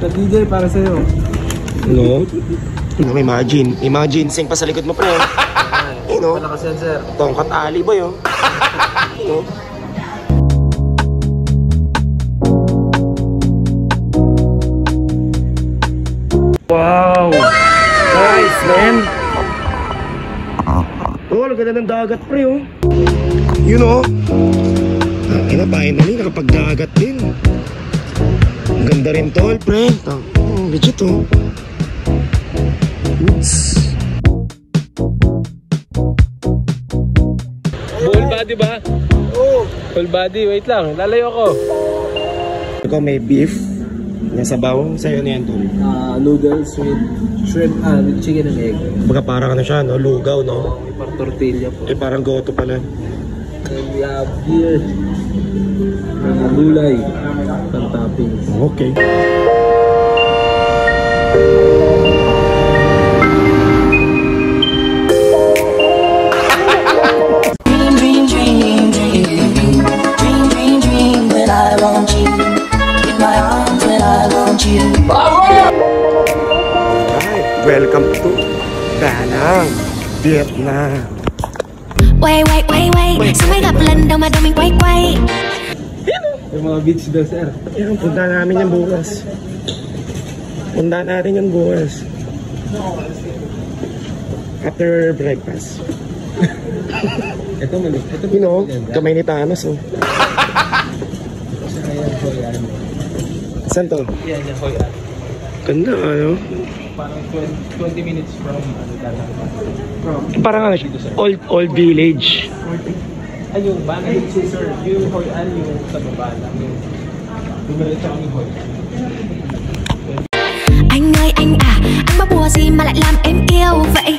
Sa DJ para sa'yo. No? No, imagine, sing pa sa likod mo, pre. No? Malakas yan, sir. Tongkat ali, boy, oh. No? Wow! Nice, man! Oh, ang ganda ng dagat, pre, oh. You know? Finally, nakapag-dagat din. Ang ganda rin, tol, pre. Legit, oh. Oops. Full body ba? Oo. Full body, wait lang. Lalayo ako. Ito may beef. Nasa bawo. Sa'yo na yan, tol. Noodles with shrimp, with chicken and egg. Baga parang ano siya, no? Lugaw, no? May parang tortilla po. Parang goto pala. And we have here, gulay, some toppings. Okay. Welcome to Da Nang, Vietnam. Wait, sumay ka plan daw madaming kway-kway. Yung mga beach daw, sir. Yan, punta namin yan bukas. Punta natin yan bukas. After breakfast. Ito mali. You know, kamay ni Thanos, oh. Saan to? Yan, yung Hoi An. Ganda, ano? Parang 20 minutes from Parang ano siya? Old village. Ay, yung Bangladesh, sir. Yung Hoi An, yung sa baba lang. Yung diretso yung Hoi An. Anh ơi anh à, anh có bùa gì mà lại làm em yêu vậy?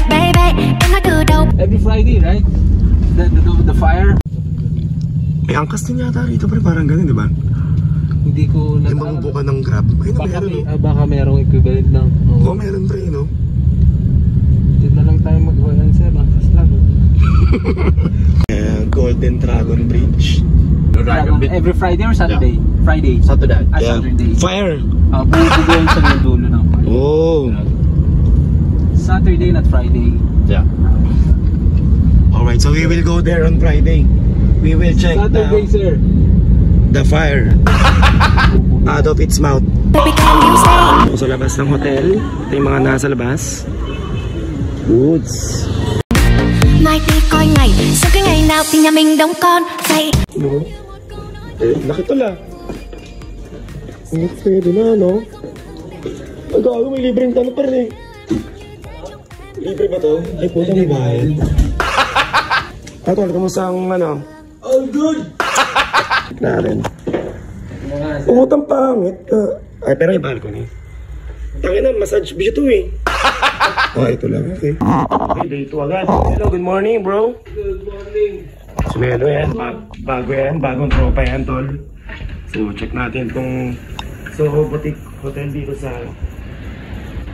Baby, em nói từ đầu. Every Friday, right? The fire. May angkas din yata rito, pero parang ganun, di ba? Hindi ko May mabubuka ng Grab. Ay, na meron, no? Baka merong equivalent ng... Oo, meron pre, no? Dito na lang tayo mag-Hoi An, sir. Angkas lang. Golden Dragon Bridge. Every Friday or Saturday? Yeah. Friday. Saturday. Saturday. Fire! Bubugo yun sa dulo ng fire. Oh! Saturday, not Friday. Yeah. Alright, so we will go there on Friday. We will check Saturday, sir. The fire out of its mouth. Baby, can you say? Sa labas ng hotel, ito yung mga nasa labas. Woods. Mai đi coi ngày, sau cái ngày nào thì nhà mình đóng con vậy. No? Laki tala. Pwede na, no? Ang gago, may libreng tanong pa rin eh. Libre ba to? Ay, puta, may bayad. Tol, kamusta ang ano? All good! Natin. Umutang pangit. Ay, pero may balcony. Tangin na, massage video to eh. Ito lang, okay. Okay, day 2 agad. Hello, good morning, bro. Good morning. Sumelo yan, bago yan, bagong tropa yan, tol. So, check natin kung boutique hotel dito sa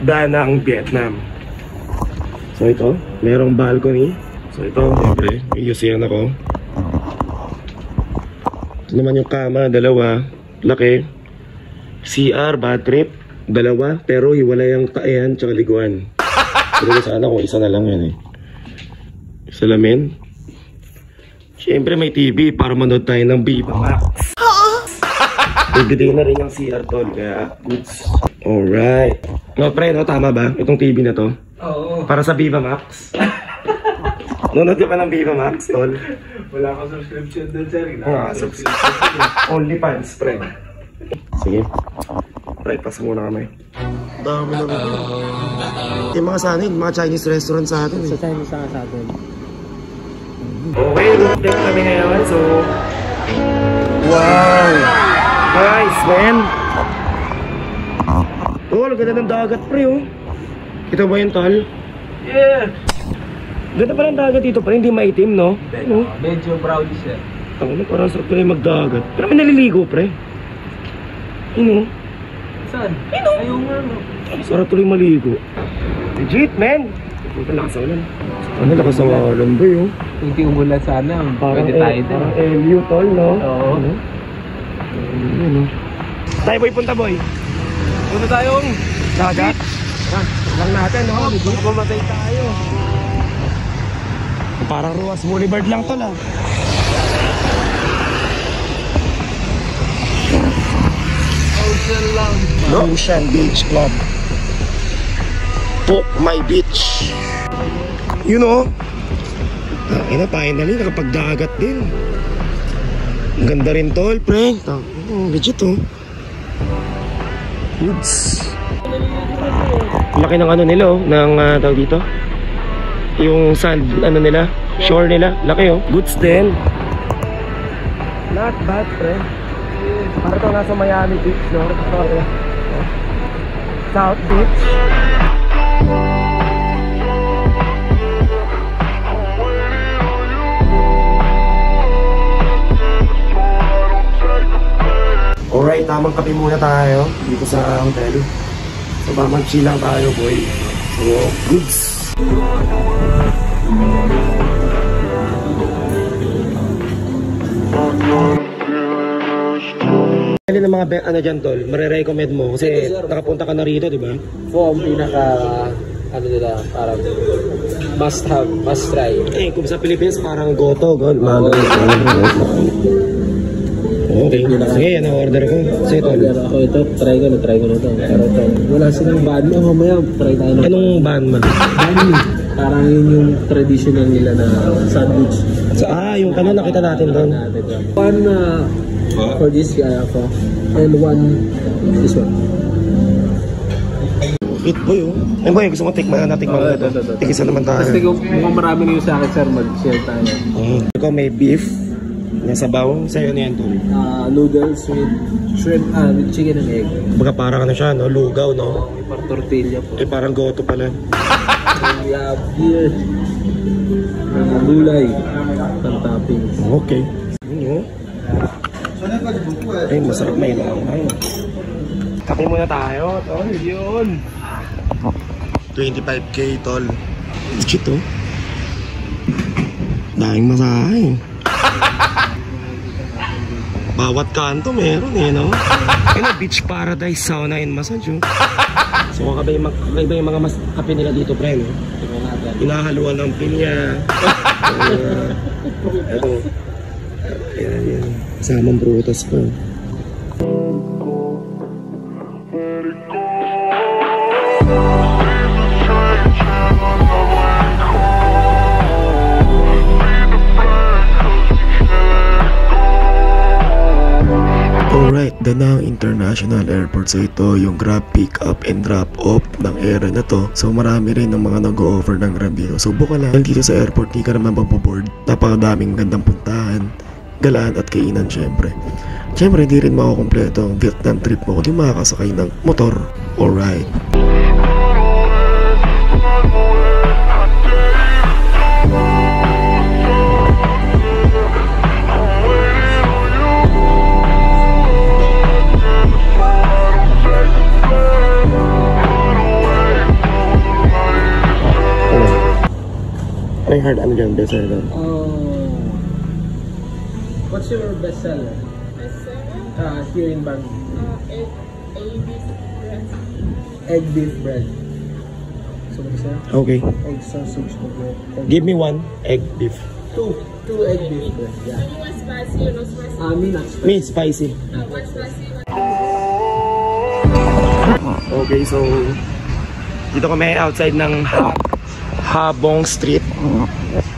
Da Nang, Vietnam. So, ito, merong balcony. So, ito, siyempre, iusiyan ako. Ito naman yung kama, dalawa, laki. CR, bad trip, dalawa, pero hiwalay ang kaayan tsaka liguan. Pero sana kung isa na lang yan eh. Salamin. Siyempre may TV para manood tayo ng Viva Max. Nagdidig na rin yung CR tol, kaya goods. Alright. No, pre, no, tama ba? Itong TV na to? Oo. Para sa Viva Max. Nanood ka pa ng Viva Max, tol? Wala akong subscription doon, sir. Only fans, pre. Sige. Breakfast muna kami. Dami na rin. Yung mga sa atin, mga Chinese restaurant sa atin. Sa Chinese sa atin. Okay, road trip kami ngayon. So, wow! Nice, man! Oh, ang ganda ng dagat, pre, oh. Kita ba yun, tol? Yeah! Ganda pa ng dagat dito, pre. Hindi maitim, no? Ano? Medyo brownish, sir. Ano, parang sarap pala yung magdagat. Pero may naliligo, pre. Ano? Saan? Ayaw nga, no? Sarap tuloy maligo. Legit, man! Ang lakas ng ulan. Ano, lakas ng ulan ba yun? Kunti umulan sana. Parang Pwede tayo din. Parang LU, tol, no? Oo. Ano? Ano? Tayo, boy, punta, boy. Punta tayong dagat. Lang natin, no? baka mamatay tayo. Parang Ruas Boulevard lang to lang. Ocean lang. Ocean Beach Club. Po, my beach. You know? Ina, finally, nakapagdagat din. Ang ganda rin tol, pre. Legit, oh. Oops. Laki ng ano nila, oh. Ng, tawag dito. Yung sand, ano nila. Shore nila. Laki, oh. Goods din. Not bad, pre. Para ito nasa Miami Beach, no? South Beach. Alright, tamang kape muna tayo dito sa hotel. So, mag-chill lang tayo, boy. So, goods. Ano ng mga ano dyan, tol? Marirecommend mo kasi nakapunta ka na rito, di ba? So, ang pinaka, ano nila, parang must have, must try. Eh, kung sa Philippines, parang goto, god. Okay, sige, yan ang order ko. Sige, tol. Ako ito, try ko na ito. Pero ito, wala silang banh. Mamaya, try tayo na. Anong banh man? Banh. Parang yun yung traditional nila na sandwich. Yung kanon nakita natin doon. One for this guy ako. And one, this one. Eat boy, oh. Ay boy, gusto mo tikman na natikman na ito. Tikisan naman tayo. Kasi mukhang marami na yung sa akin, sir, mag-share tayo. Ikaw may beef. Nasa baw, sa'yo na yan, tol. Noodles with shrimp, with chicken and egg. Baga parang ano siya, no? Lugaw, no? May parang tortilla po. Eh, parang goto pala. We have here, gulay, ng toppings. Okay. Yun, ay, masarap may lang. Kape muna tayo, tol. Yun! 25k, tol. Legit, oh. Daing masahe. Bawat kanto meron eh, no? Beach Paradise Sauna and Massage, oh. So, kakaiba yung mga kape nila dito, pre, no? Inahaluan ng pinya. Ito. Ayan. Kasamang prutas ko. Alright, Danang International Airport. So ito yung Grab pick up and drop off ng area na to. So marami rin ng mga nag-o-offer ng Grab dito. So buka lang dito sa airport, di ka naman mapaboard. Napakadaming gandang puntahan, galaan at kainan syempre. Syempre di rin makukumpleto ang Vietnam trip mo kung di makakasakay ng motor. Alright. I heard ano dyan, bestseller. What's your bestseller? Bestseller? Here in Bangkok. Egg beef bread. Egg beef bread. So what is that? Okay. Egg sausage bread. Give me one egg beef. Two egg beef bread. Yeah. You want spicy or no spicy? Me not spicy. Me, spicy. One spicy, one. Okay, so dito kami outside ng Habong Street.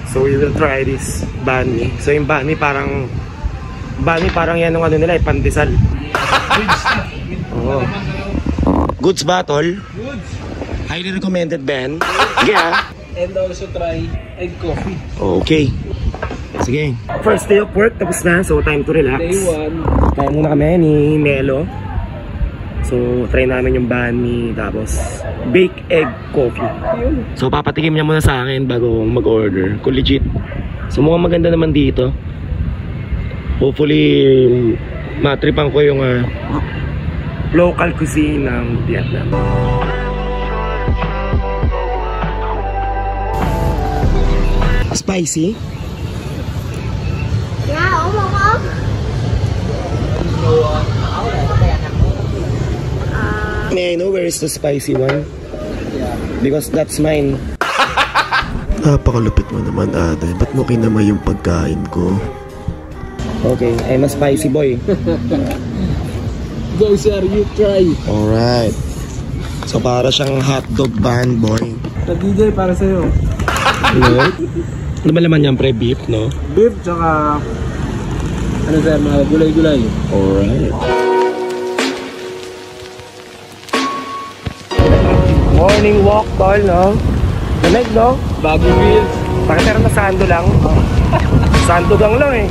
So we will try this banh mi. So yung banh mi parang yan ng ano nila, pandesal. Oh. Goods ba, tol? Goods. Highly recommended, Ben. Yeah. And also try egg coffee. Okay. Sige. First day of work, tapos na. So time to relax. Day 1. Kaya muna kami ni Melo. So try namin yung banh mi, tapos baked egg coffee. So papatikim niya muna sa akin bago mag-order. Kung legit. So mukhang maganda naman dito. Hopefully matripan ko yung local cuisine ng Vietnam. Spicy? Yeah, May I know where is the spicy one? Because that's mine. Napakalupit mo naman, ate. Ba't mo kinamay yung pagkain ko? Okay, I'm a spicy boy. Go sir, you try. Alright. So para siyang hotdog bun boy. Sa DJ para sa'yo. No? Ano ba naman yan, pre? Beef, no? Beef tsaka ano sir, mga gulay-gulay. Alright. Morning walk, tol, no? Lamig, no? Bago wheels. Pakitera na sando lang. Sando gang lang eh.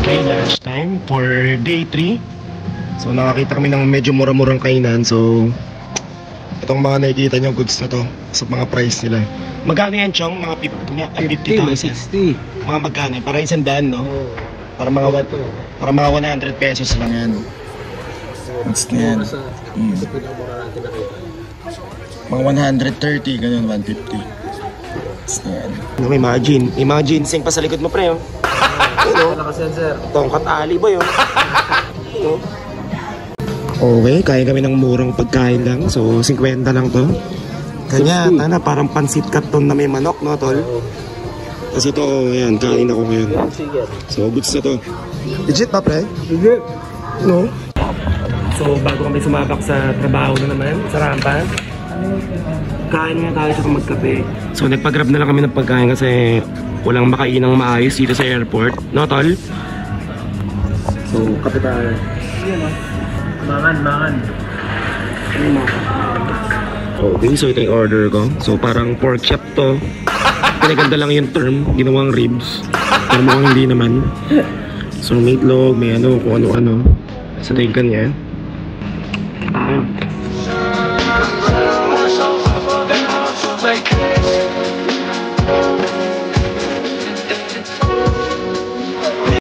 Okay, lunch time for day 3. So nakakita kami ng medyo mura-murang kainan. So itong mga nakikita nyo goods na to sa mga price nila. Magkano yan, Chong? Mga 50,000. 60. Mga magkano? Para 100, no? Para mga 100 pesos lang yan. Goods na yan. Sa pinamura natin nakita. Mga 130, ganyan, 150. Goods na yan. No, may ginseng pa sa likod mo, pre, oh. Ano kasi yan sir? Tongkat ali boy, oh. No? Okay, kain kami ng murang pagkain lang. So, 50 lang to. Kanya, tana, parang pansit katon na may manok, no, tol? Kasi ito, ayan, kain ako ngayon. Sige. So, goods na to. Legit ba, pre? Sige. No? So, bago kami sumabak sa trabaho na naman, sa rampa, kain nga tayo sa magkape. So, nagpag-grab na lang kami ng pagkain kasi walang makainang maayos dito sa airport. No, tol? So, kape tayo. Mangan. Okay, so ito yung order ko. So, parang pork chop to. Pinaganda lang yung term, ginawang ribs. Pero mukhang hindi naman. So, meatloaf, may ano, kung ano-ano. Sa tingkan niya.